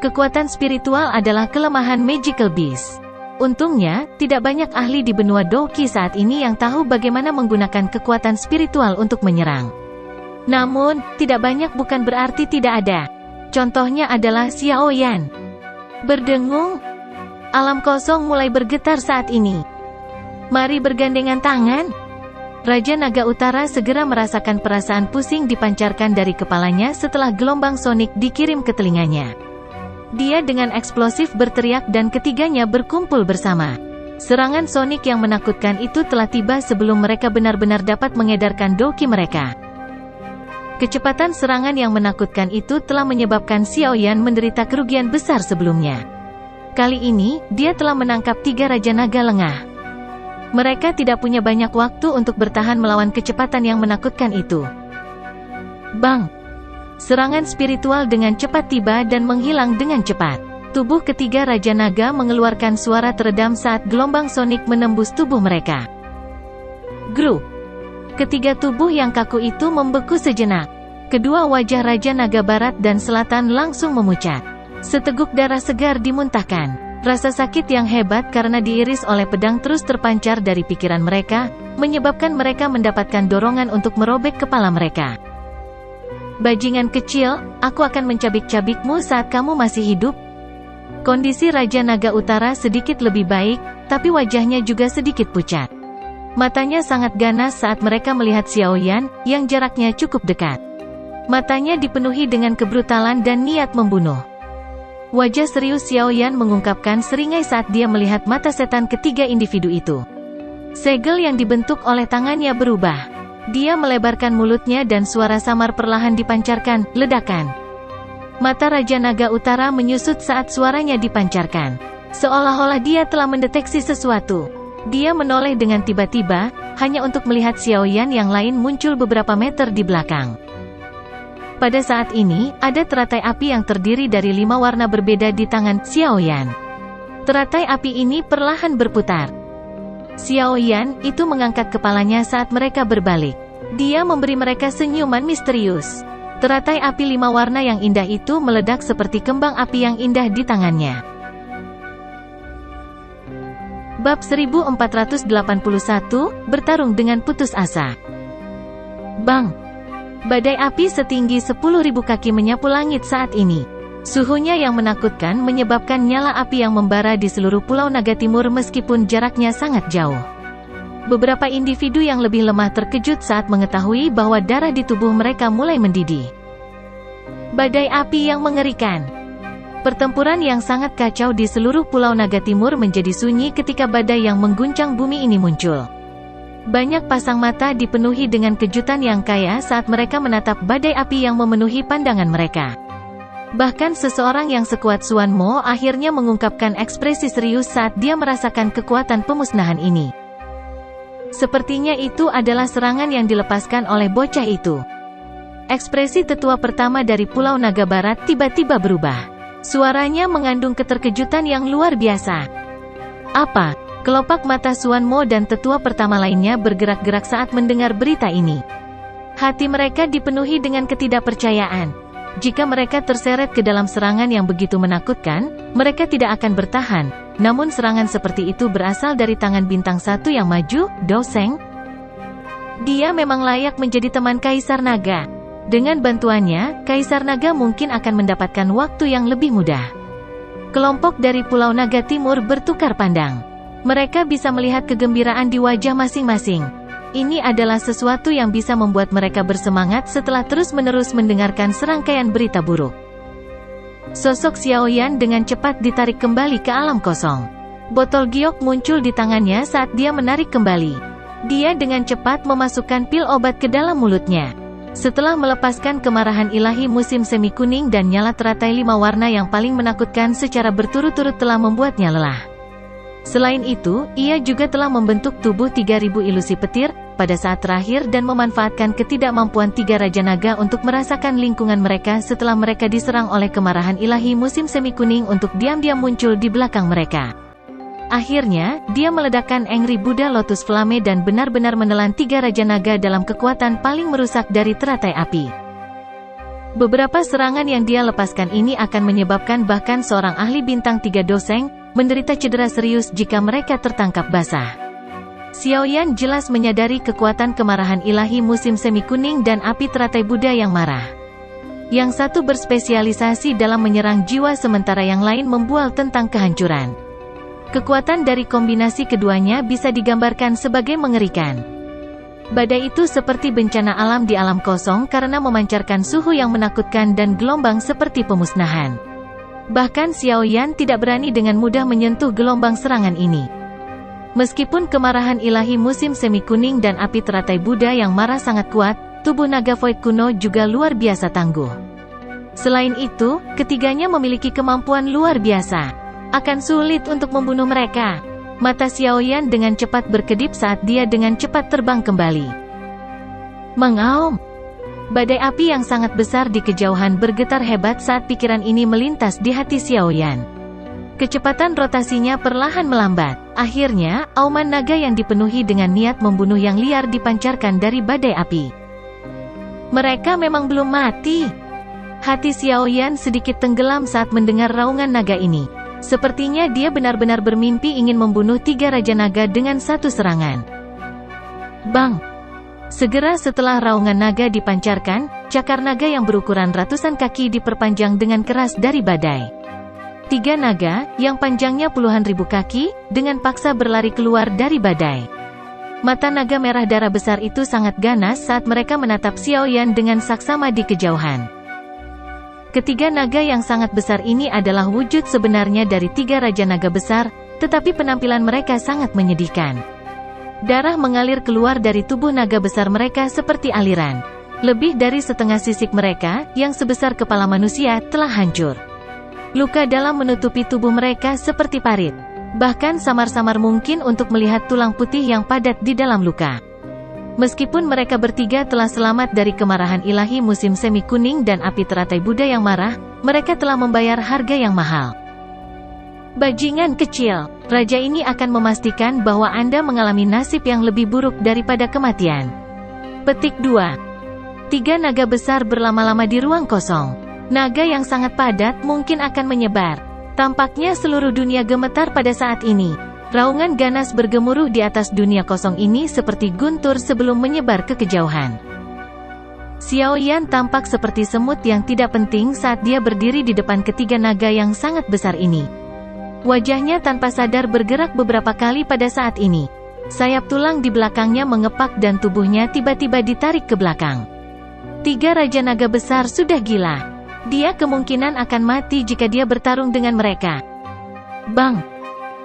Speaker 1: Kekuatan spiritual adalah kelemahan magical beast. Untungnya, tidak banyak ahli di benua Doki saat ini yang tahu bagaimana menggunakan kekuatan spiritual untuk menyerang. Namun, tidak banyak bukan berarti tidak ada. Contohnya adalah Xiaoyan. Berdengung, alam kosong mulai bergetar saat ini. Mari bergandengan tangan. Raja Naga Utara segera merasakan perasaan pusing dipancarkan dari kepalanya setelah gelombang sonik dikirim ke telinganya. Dia dengan eksplosif berteriak dan ketiganya berkumpul bersama. Serangan Sonic yang menakutkan itu telah tiba sebelum mereka benar-benar dapat mengedarkan Douki mereka. Kecepatan serangan yang menakutkan itu telah menyebabkan Xiaoyan menderita kerugian besar sebelumnya. Kali ini, dia telah menangkap 3 Raja Naga lengah. Mereka tidak punya banyak waktu untuk bertahan melawan kecepatan yang menakutkan itu. Bang! Serangan spiritual dengan cepat tiba dan menghilang dengan cepat. Tubuh ketiga Raja Naga mengeluarkan suara teredam saat gelombang Sonic menembus tubuh mereka. Grup. Ketiga tubuh yang kaku itu membeku sejenak. Kedua wajah Raja Naga Barat dan Selatan langsung memucat. Seteguk darah segar dimuntahkan. Rasa sakit yang hebat karena diiris oleh pedang terus terpancar dari pikiran mereka, menyebabkan mereka mendapatkan dorongan untuk merobek kepala mereka. Bajingan kecil, aku akan mencabik-cabikmu saat kamu masih hidup. Kondisi Raja Naga Utara sedikit lebih baik, tapi wajahnya juga sedikit pucat. Matanya sangat ganas saat mereka melihat Xiaoyan, yang jaraknya cukup dekat. Matanya dipenuhi dengan kebrutalan dan niat membunuh. Wajah serius Xiaoyan mengungkapkan seringai saat dia melihat mata setan ketiga individu itu. Segel yang dibentuk oleh tangannya berubah. Dia melebarkan mulutnya dan suara samar perlahan dipancarkan, ledakan. Mata Raja Naga Utara menyusut saat suaranya dipancarkan. Seolah-olah dia telah mendeteksi sesuatu. Dia menoleh dengan tiba-tiba, hanya untuk melihat Xiaoyan yang lain muncul beberapa meter di belakang. Pada saat ini, ada teratai api yang terdiri dari 5 warna berbeda di tangan Xiaoyan. Teratai api ini perlahan berputar. Xiaoyan itu mengangkat kepalanya saat mereka berbalik. Dia memberi mereka senyuman misterius. Teratai api 5 warna yang indah itu meledak seperti kembang api yang indah di tangannya. Bab 1481, bertarung dengan putus asa. Bang! Badai api setinggi 10.000 kaki menyapu langit saat ini. Suhunya yang menakutkan menyebabkan nyala api yang membara di seluruh Pulau Naga Timur meskipun jaraknya sangat jauh. Beberapa individu yang lebih lemah terkejut saat mengetahui bahwa darah di tubuh mereka mulai mendidih. Badai api yang mengerikan. Pertempuran yang sangat kacau di seluruh Pulau Naga Timur menjadi sunyi ketika badai yang mengguncang bumi ini muncul. Banyak pasang mata dipenuhi dengan kejutan yang kaya saat mereka menatap badai api yang memenuhi pandangan mereka. Bahkan seseorang yang sekuat Xuan Mo akhirnya mengungkapkan ekspresi serius saat dia merasakan kekuatan pemusnahan ini. Sepertinya itu adalah serangan yang dilepaskan oleh bocah itu. Ekspresi tetua pertama dari Pulau Naga Barat tiba-tiba berubah. Suaranya mengandung keterkejutan yang luar biasa. Apa? Kelopak mata Xuan Mo dan tetua pertama lainnya bergerak-gerak saat mendengar berita ini. Hati mereka dipenuhi dengan ketidakpercayaan. Jika mereka terseret ke dalam serangan yang begitu menakutkan, mereka tidak akan bertahan. Namun serangan seperti itu berasal dari tangan bintang 1 yang maju, Dou Sheng. Dia memang layak menjadi teman Kaisar Naga. Dengan bantuannya, Kaisar Naga mungkin akan mendapatkan waktu yang lebih mudah. Kelompok dari Pulau Naga Timur bertukar pandang. Mereka bisa melihat kegembiraan di wajah masing-masing. Ini adalah sesuatu yang bisa membuat mereka bersemangat setelah terus-menerus mendengarkan serangkaian berita buruk. Sosok Xiaoyan dengan cepat ditarik kembali ke alam kosong. Botol giok muncul di tangannya saat dia menarik kembali. Dia dengan cepat memasukkan pil obat ke dalam mulutnya. Setelah melepaskan kemarahan ilahi musim semi kuning dan nyala teratai 5 warna yang paling menakutkan secara berturut-turut telah membuatnya lelah. Selain itu, ia juga telah membentuk tubuh 3000 ilusi petir pada saat terakhir dan memanfaatkan ketidakmampuan 3 Raja Naga untuk merasakan lingkungan mereka setelah mereka diserang oleh kemarahan ilahi musim semi kuning untuk diam-diam muncul di belakang mereka. Akhirnya, dia meledakkan Angry Buddha Lotus Flame dan benar-benar menelan 3 Raja Naga dalam kekuatan paling merusak dari teratai api. Beberapa serangan yang dia lepaskan ini akan menyebabkan bahkan seorang ahli bintang 3 Dou Sheng menderita cedera serius jika mereka tertangkap basah. Xiaoyan jelas menyadari kekuatan kemarahan ilahi musim semi kuning dan api teratai Buddha yang marah. Yang satu berspesialisasi dalam menyerang jiwa sementara yang lain membual tentang kehancuran. Kekuatan dari kombinasi keduanya bisa digambarkan sebagai mengerikan. Badai itu seperti bencana alam di alam kosong karena memancarkan suhu yang menakutkan dan gelombang seperti pemusnahan. Bahkan Xiao Yan tidak berani dengan mudah menyentuh gelombang serangan ini. Meskipun kemarahan ilahi musim semi kuning dan api teratai Buddha yang marah sangat kuat, tubuh naga void kuno juga luar biasa tangguh. Selain itu, ketiganya memiliki kemampuan luar biasa. Akan sulit untuk membunuh mereka. Mata Xiao Yan dengan cepat berkedip saat dia dengan cepat terbang kembali. Mengaum. Badai api yang sangat besar di kejauhan bergetar hebat saat pikiran ini melintas di hati Xiao Yan. Kecepatan rotasinya perlahan melambat. Akhirnya, auman naga yang dipenuhi dengan niat membunuh yang liar dipancarkan dari badai api. Mereka memang belum mati. Hati Xiao Yan sedikit tenggelam saat mendengar raungan naga ini. Sepertinya dia benar-benar bermimpi ingin membunuh 3 Raja Naga dengan satu serangan. Bang! Segera setelah raungan naga dipancarkan, cakar naga yang berukuran ratusan kaki diperpanjang dengan keras dari badai. 3 naga, yang panjangnya puluhan ribu kaki, dengan paksa berlari keluar dari badai. Mata naga merah darah besar itu sangat ganas saat mereka menatap Xiao Yan dengan saksama di kejauhan. Ketiga naga yang sangat besar ini adalah wujud sebenarnya dari 3 Raja Naga besar, tetapi penampilan mereka sangat menyedihkan. Darah mengalir keluar dari tubuh naga besar mereka seperti aliran. Lebih dari setengah sisik mereka, yang sebesar kepala manusia, telah hancur. Luka dalam menutupi tubuh mereka seperti parit. Bahkan samar-samar mungkin untuk melihat tulang putih yang padat di dalam luka. Meskipun mereka bertiga telah selamat dari kemarahan ilahi musim semi kuning dan api teratai Buddha yang marah, mereka telah membayar harga yang mahal. Bajingan kecil, raja ini akan memastikan bahwa Anda mengalami nasib yang lebih buruk daripada kematian. Petik 2. 3 naga besar berlama-lama di ruang kosong. Naga yang sangat padat mungkin akan menyebar. Tampaknya seluruh dunia gemetar pada saat ini. Raungan ganas bergemuruh di atas dunia kosong ini seperti guntur sebelum menyebar ke kejauhan. Xiao Yan tampak seperti semut yang tidak penting saat dia berdiri di depan ketiga naga yang sangat besar ini. Wajahnya tanpa sadar bergerak beberapa kali pada saat ini. Sayap tulang di belakangnya mengepak dan tubuhnya tiba-tiba ditarik ke belakang. 3 Raja Naga besar sudah gila. Dia kemungkinan akan mati jika dia bertarung dengan mereka. Bang!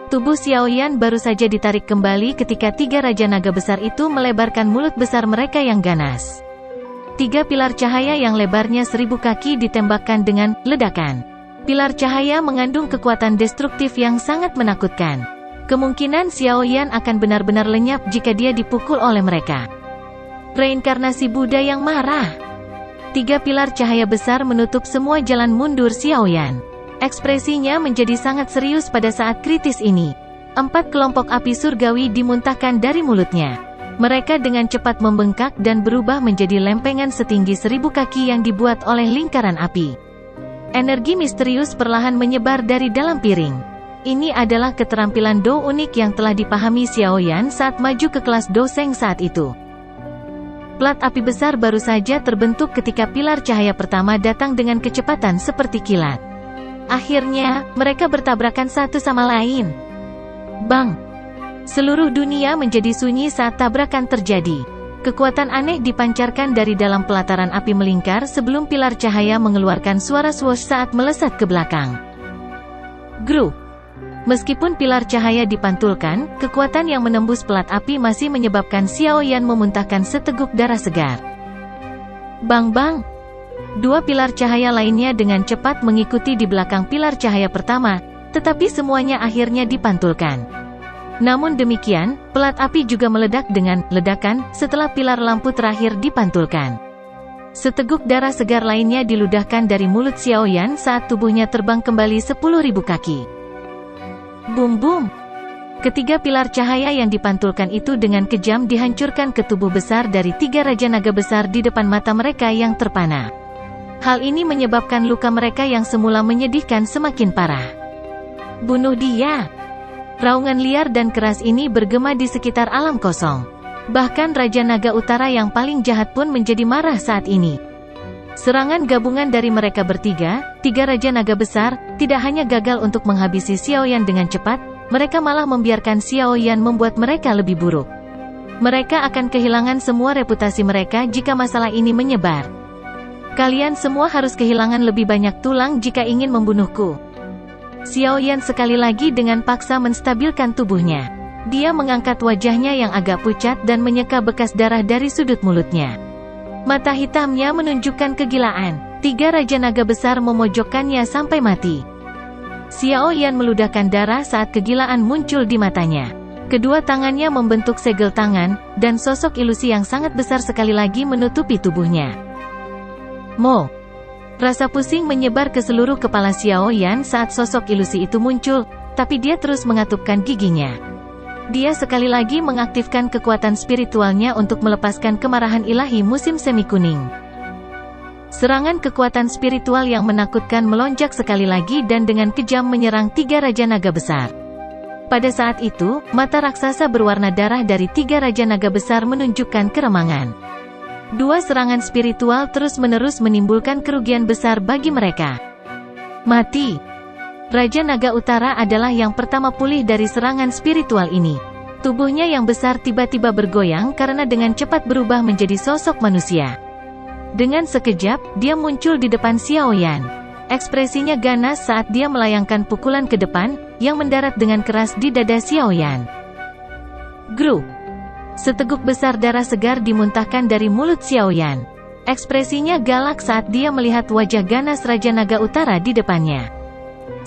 Speaker 1: Tubuh Xiao Yan baru saja ditarik kembali ketika 3 Raja Naga besar itu melebarkan mulut besar mereka yang ganas. 3 pilar cahaya yang lebarnya 1000 kaki ditembakkan dengan ledakan. Pilar cahaya mengandung kekuatan destruktif yang sangat menakutkan. Kemungkinan Xiao Yan akan benar-benar lenyap jika dia dipukul oleh mereka. Reinkarnasi Buddha yang marah. 3 pilar cahaya besar menutup semua jalan mundur Xiao Yan. Ekspresinya menjadi sangat serius pada saat kritis ini. 4 kelompok api surgawi dimuntahkan dari mulutnya. Mereka dengan cepat membengkak dan berubah menjadi lempengan setinggi 1000 kaki yang dibuat oleh lingkaran api. Energi misterius perlahan menyebar dari dalam piring. Ini adalah keterampilan Do unik yang telah dipahami Xiao Yan saat maju ke kelas Do Seng saat itu. Plat api besar baru saja terbentuk ketika pilar cahaya pertama datang dengan kecepatan seperti kilat. Akhirnya, mereka bertabrakan satu sama lain. Bang! Seluruh dunia menjadi sunyi saat tabrakan terjadi. Kekuatan aneh dipancarkan dari dalam pelataran api melingkar sebelum pilar cahaya mengeluarkan suara swoosh saat melesat ke belakang. Grup! Meskipun pilar cahaya dipantulkan, kekuatan yang menembus pelat api masih menyebabkan Xiao Yan memuntahkan seteguk darah segar. Bang-bang! 2 pilar cahaya lainnya dengan cepat mengikuti di belakang pilar cahaya pertama, tetapi semuanya akhirnya dipantulkan. Namun demikian, pelat api juga meledak dengan ledakan setelah pilar lampu terakhir dipantulkan. Seteguk darah segar lainnya diludahkan dari mulut Xiao Yan saat tubuhnya terbang kembali 10.000 kaki. Bum-bum! Ketiga pilar cahaya yang dipantulkan itu dengan kejam dihancurkan ke tubuh besar dari 3 Raja Naga besar di depan mata mereka yang terpana. Hal ini menyebabkan luka mereka yang semula menyedihkan semakin parah. Bunuh dia! Raungan liar dan keras ini bergema di sekitar alam kosong. Bahkan Raja Naga Utara yang paling jahat pun menjadi marah saat ini. Serangan gabungan dari mereka bertiga, 3 Raja Naga besar, tidak hanya gagal untuk menghabisi Xiao Yan dengan cepat, mereka malah membiarkan Xiao Yan membuat mereka lebih buruk. Mereka akan kehilangan semua reputasi mereka jika masalah ini menyebar. Kalian semua harus kehilangan lebih banyak tulang jika ingin membunuhku. Xiao Yan sekali lagi dengan paksa menstabilkan tubuhnya. Dia mengangkat wajahnya yang agak pucat dan menyeka bekas darah dari sudut mulutnya. Mata hitamnya menunjukkan kegilaan. 3 Raja Naga besar memojokkannya sampai mati. Xiao Yan meludahkan darah saat kegilaan muncul di matanya. Kedua tangannya membentuk segel tangan, dan sosok ilusi yang sangat besar sekali lagi menutupi tubuhnya. Mo. Rasa pusing menyebar ke seluruh kepala Xiao Yan saat sosok ilusi itu muncul, tapi dia terus mengatupkan giginya. Dia sekali lagi mengaktifkan kekuatan spiritualnya untuk melepaskan kemarahan ilahi musim semi kuning. Serangan kekuatan spiritual yang menakutkan melonjak sekali lagi dan dengan kejam menyerang 3 Raja Naga besar. Pada saat itu, mata raksasa berwarna darah dari 3 Raja Naga besar menunjukkan keremangan. 2 serangan spiritual terus-menerus menimbulkan kerugian besar bagi mereka. Mati. Raja Naga Utara adalah yang pertama pulih dari serangan spiritual ini. Tubuhnya yang besar tiba-tiba bergoyang karena dengan cepat berubah menjadi sosok manusia. Dengan sekejap, dia muncul di depan Xiao Yan. Ekspresinya ganas saat dia melayangkan pukulan ke depan, yang mendarat dengan keras di dada Xiao Yan. Grup. Seteguk besar darah segar dimuntahkan dari mulut Xiao Yan. Ekspresinya galak saat dia melihat wajah ganas Raja Naga Utara di depannya.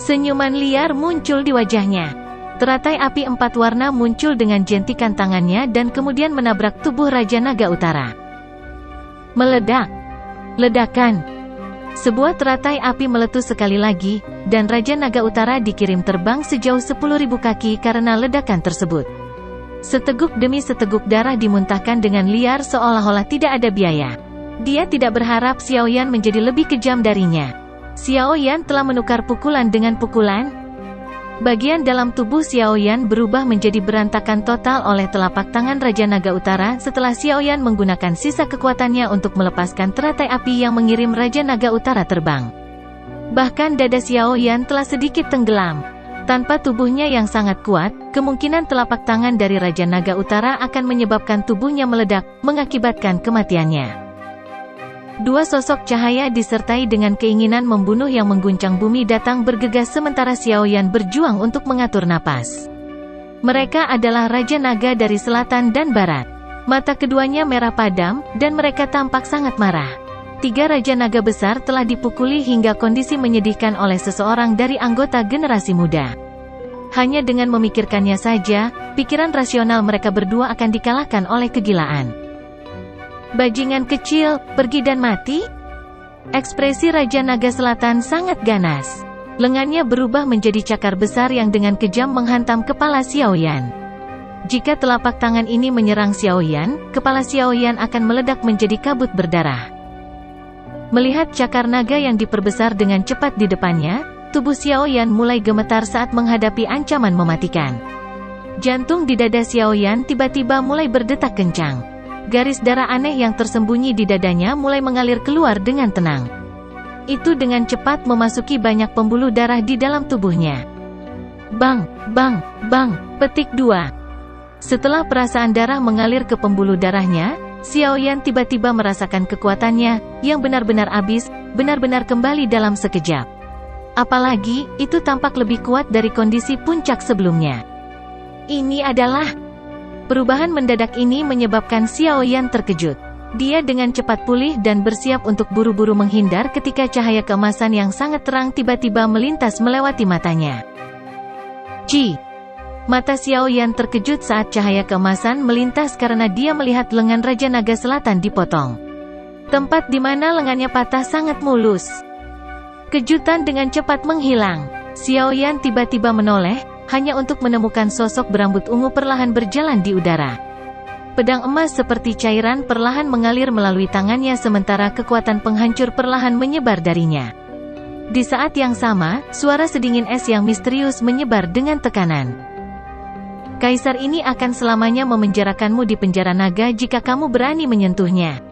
Speaker 1: Senyuman liar muncul di wajahnya. Teratai api 4 warna muncul dengan jentikan tangannya dan kemudian menabrak tubuh Raja Naga Utara. Meledak. Ledakan. Sebuah teratai api meletus sekali lagi, dan Raja Naga Utara dikirim terbang sejauh 10.000 kaki karena ledakan tersebut. Seteguk demi seteguk darah dimuntahkan dengan liar seolah-olah tidak ada biaya. Dia tidak berharap Xiao Yan menjadi lebih kejam darinya. Xiao Yan telah menukar pukulan dengan pukulan. Bagian dalam tubuh Xiao Yan berubah menjadi berantakan total oleh telapak tangan Raja Naga Utara setelah Xiao Yan menggunakan sisa kekuatannya untuk melepaskan teratai api yang mengirim Raja Naga Utara terbang. Bahkan dada Xiao Yan telah sedikit tenggelam. Tanpa tubuhnya yang sangat kuat, kemungkinan telapak tangan dari Raja Naga Utara akan menyebabkan tubuhnya meledak, mengakibatkan kematiannya. 2 sosok cahaya disertai dengan keinginan membunuh yang mengguncang bumi datang bergegas sementara Xiao Yan berjuang untuk mengatur napas. Mereka adalah Raja Naga dari selatan dan barat. Mata keduanya merah padam, dan mereka tampak sangat marah. 3 Raja Naga besar telah dipukuli hingga kondisi menyedihkan oleh seseorang dari anggota generasi muda. Hanya dengan memikirkannya saja, pikiran rasional mereka berdua akan dikalahkan oleh kegilaan. Bajingan kecil, pergi dan mati? Ekspresi Raja Naga Selatan sangat ganas. Lengannya berubah menjadi cakar besar yang dengan kejam menghantam kepala Xiao Yan. Jika telapak tangan ini menyerang Xiao Yan, kepala Xiao Yan akan meledak menjadi kabut berdarah. Melihat cakar naga yang diperbesar dengan cepat di depannya, tubuh Xiao Yan mulai gemetar saat menghadapi ancaman mematikan. Jantung di dada Xiao Yan tiba-tiba mulai berdetak kencang. Garis darah aneh yang tersembunyi di dadanya mulai mengalir keluar dengan tenang. Itu dengan cepat memasuki banyak pembuluh darah di dalam tubuhnya. Bang, bang, bang, petik 2. Setelah perasaan darah mengalir ke pembuluh darahnya, Xiao Yan tiba-tiba merasakan kekuatannya, yang benar-benar habis, benar-benar kembali dalam sekejap. Apalagi, itu tampak lebih kuat dari kondisi puncak sebelumnya. Ini adalah... Perubahan mendadak ini menyebabkan Xiao Yan terkejut. Dia dengan cepat pulih dan bersiap untuk buru-buru menghindar ketika cahaya keemasan yang sangat terang tiba-tiba melintas melewati matanya. Ci! Mata Xiao Yan terkejut saat cahaya keemasan melintas karena dia melihat lengan Raja Naga Selatan dipotong. Tempat di mana lengannya patah sangat mulus. Kejutan dengan cepat menghilang. Xiao Yan tiba-tiba menoleh, hanya untuk menemukan sosok berambut ungu perlahan berjalan di udara. Pedang emas seperti cairan perlahan mengalir melalui tangannya sementara kekuatan penghancur perlahan menyebar darinya. Di saat yang sama, suara sedingin es yang misterius menyebar dengan tekanan. Kaisar ini akan selamanya memenjarakanmu di penjara naga jika kamu berani menyentuhnya.